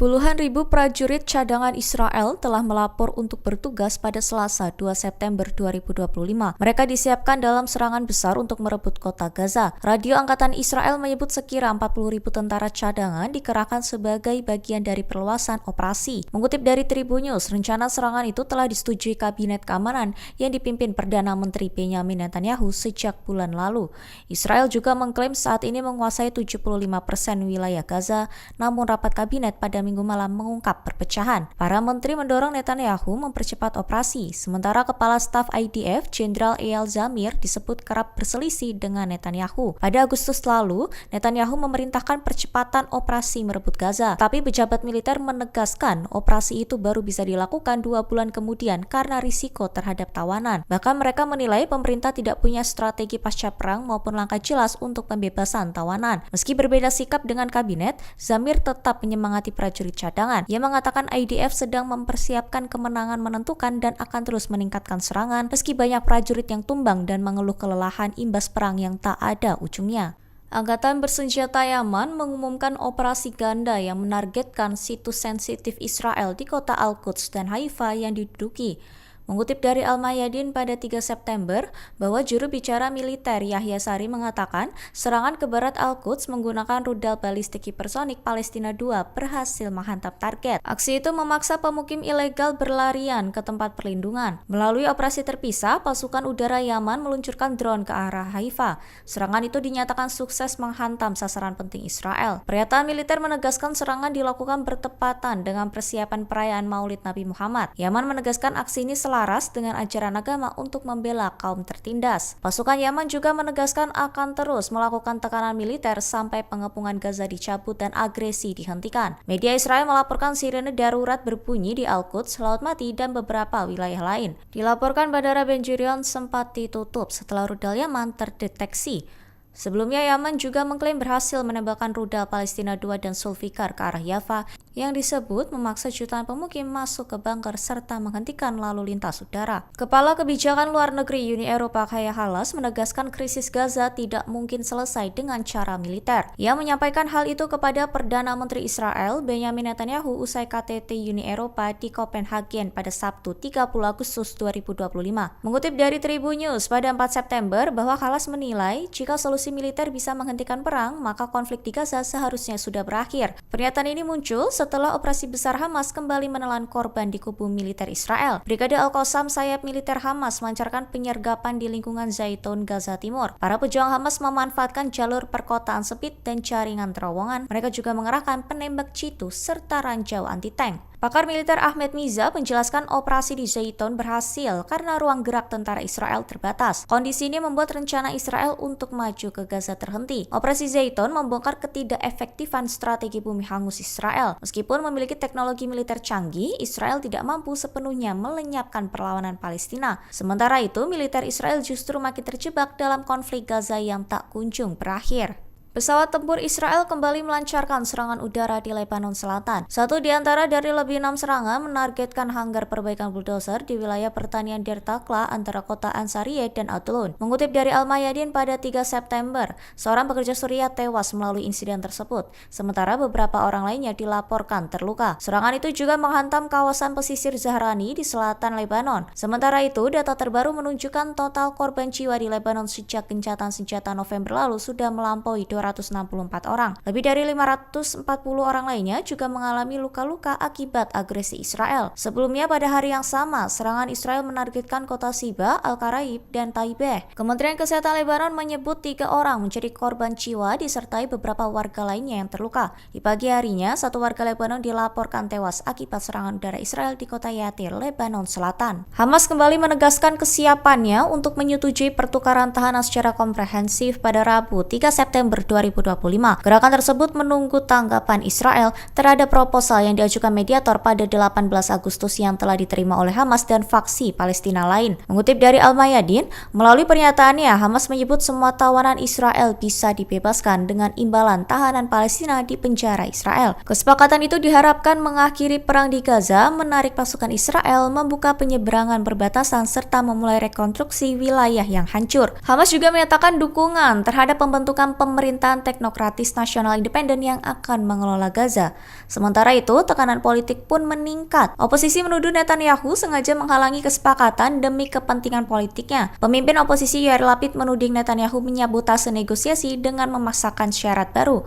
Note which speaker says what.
Speaker 1: Puluhan ribu prajurit cadangan Israel telah melapor untuk bertugas pada Selasa 2 September 2025. Mereka disiapkan dalam serangan besar untuk merebut kota Gaza. Radio Angkatan Israel menyebut sekira 40 ribu tentara cadangan dikerahkan sebagai bagian dari perluasan operasi. Mengutip dari Tribun News, rencana serangan itu telah disetujui Kabinet Keamanan yang dipimpin Perdana Menteri Benyamin Netanyahu sejak bulan lalu. Israel juga mengklaim saat ini menguasai 75% wilayah Gaza, namun rapat kabinet pada Minggu malam mengungkap perpecahan. Para menteri mendorong Netanyahu mempercepat operasi, sementara Kepala Staf IDF Jenderal Eyal Zamir disebut kerap berselisih dengan Netanyahu. Pada Agustus lalu, Netanyahu memerintahkan percepatan operasi merebut Gaza, tapi pejabat militer menegaskan operasi itu baru bisa dilakukan 2 bulan kemudian karena risiko terhadap tawanan. Bahkan mereka menilai pemerintah tidak punya strategi pasca perang maupun langkah jelas untuk pembebasan tawanan. Meski berbeda sikap dengan kabinet, Zamir tetap menyemangati prajurit cadangan. Ia mengatakan IDF sedang mempersiapkan kemenangan menentukan dan akan terus meningkatkan serangan meski banyak prajurit yang tumbang dan mengeluh kelelahan imbas perang yang tak ada ujungnya. Angkatan bersenjata Yaman mengumumkan operasi ganda yang menargetkan situs sensitif Israel di kota Al-Quds dan Haifa yang diduduki. Mengutip dari Al-Mayadin pada 3 September, bahwa juru bicara militer Yahya Sari mengatakan serangan ke barat Al-Quds menggunakan rudal balistik hipersonik Palestina II berhasil menghantam target. Aksi itu memaksa pemukim ilegal berlarian ke tempat perlindungan. Melalui operasi terpisah, pasukan udara Yaman meluncurkan drone ke arah Haifa. Serangan itu dinyatakan sukses menghantam sasaran penting Israel. Pernyataan militer menegaskan serangan dilakukan bertepatan dengan persiapan perayaan Maulid Nabi Muhammad. Yaman menegaskan aksi ini selaras dengan ajaran agama untuk membela kaum tertindas. Pasukan Yaman juga menegaskan akan terus melakukan tekanan militer sampai pengepungan Gaza dicabut dan agresi dihentikan. Media Israel melaporkan sirene darurat berbunyi di Al-Quds, Laut Mati, dan beberapa wilayah lain. Dilaporkan Bandara Ben Gurion sempat ditutup setelah rudal Yaman terdeteksi. Sebelumnya, Yaman juga mengklaim berhasil menembakkan rudal Palestina II dan Zulfikar ke arah Yafa yang disebut memaksa jutaan pemukim masuk ke bunker serta menghentikan lalu lintas udara. Kepala Kebijakan Luar Negeri Uni Eropa Kaja Kallas menegaskan krisis Gaza tidak mungkin selesai dengan cara militer. Ia menyampaikan hal itu kepada Perdana Menteri Israel Benyamin Netanyahu usai KTT Uni Eropa di Copenhagen pada Sabtu 30 Agustus 2025. Mengutip dari Tribun News pada 4 September bahwa Kallas menilai jika solusi militer bisa menghentikan perang, maka konflik di Gaza seharusnya sudah berakhir. Pernyataan ini muncul setelah operasi besar Hamas kembali menelan korban di kubu militer Israel. Brigade Al-Qassam, sayap militer Hamas, melancarkan penyergapan di lingkungan Zaitun, Gaza Timur. Para pejuang Hamas memanfaatkan jalur perkotaan sempit dan jaringan terowongan. Mereka juga mengerahkan penembak jitu serta ranjau anti-tank. Pakar militer Ahmed Miza menjelaskan operasi di Zaitun berhasil karena ruang gerak tentara Israel terbatas. Kondisi ini membuat rencana Israel untuk maju ke Gaza terhenti. Operasi Zaitun membongkar ketidakefektifan strategi bumi hangus Israel. Meskipun memiliki teknologi militer canggih, Israel tidak mampu sepenuhnya melenyapkan perlawanan Palestina. Sementara itu, militer Israel justru makin terjebak dalam konflik Gaza yang tak kunjung berakhir. Pesawat tempur Israel kembali melancarkan serangan udara di Lebanon Selatan. Satu di antara dari lebih 6 serangan menargetkan hanggar perbaikan bulldozer di wilayah pertanian Der Takla antara kota Ansariyeh dan Adlon. Mengutip dari Al-Mayadin pada 3 September, seorang pekerja Suriah tewas melalui insiden tersebut, sementara beberapa orang lainnya dilaporkan terluka. Serangan itu juga menghantam kawasan pesisir Zahrani di selatan Lebanon. Sementara itu, data terbaru menunjukkan total korban jiwa di Lebanon sejak gencatan senjata November lalu sudah melampaui 264 orang. Lebih dari 540 orang lainnya juga mengalami luka-luka akibat agresi Israel. Sebelumnya pada hari yang sama, serangan Israel menargetkan kota Siba, Al-Karaib, dan Taibeh. Kementerian Kesehatan Lebanon menyebut 3 orang menjadi korban jiwa disertai beberapa warga lainnya yang terluka. Di pagi harinya, 1 warga Lebanon dilaporkan tewas akibat serangan udara Israel di kota Yatir, Lebanon Selatan. Hamas kembali menegaskan kesiapannya untuk menyetujui pertukaran tahanan secara komprehensif pada Rabu 3 September 2025. Gerakan tersebut menunggu tanggapan Israel terhadap proposal yang diajukan mediator pada 18 Agustus yang telah diterima oleh Hamas dan faksi Palestina lain. Mengutip dari Al-Mayadin, melalui pernyataannya, Hamas menyebut semua tawanan Israel bisa dibebaskan dengan imbalan tahanan Palestina di penjara Israel. Kesepakatan itu diharapkan mengakhiri perang di Gaza, menarik pasukan Israel, membuka penyeberangan perbatasan, serta memulai rekonstruksi wilayah yang hancur. Hamas juga menyatakan dukungan terhadap pembentukan pemerintah pemerintahan teknokratis nasional independen yang akan mengelola Gaza. Sementara itu, tekanan politik pun meningkat. Oposisi menuduh Netanyahu sengaja menghalangi kesepakatan demi kepentingan politiknya. Pemimpin oposisi Yair Lapid menuding Netanyahu menyabotase negosiasi dengan memaksakan syarat baru.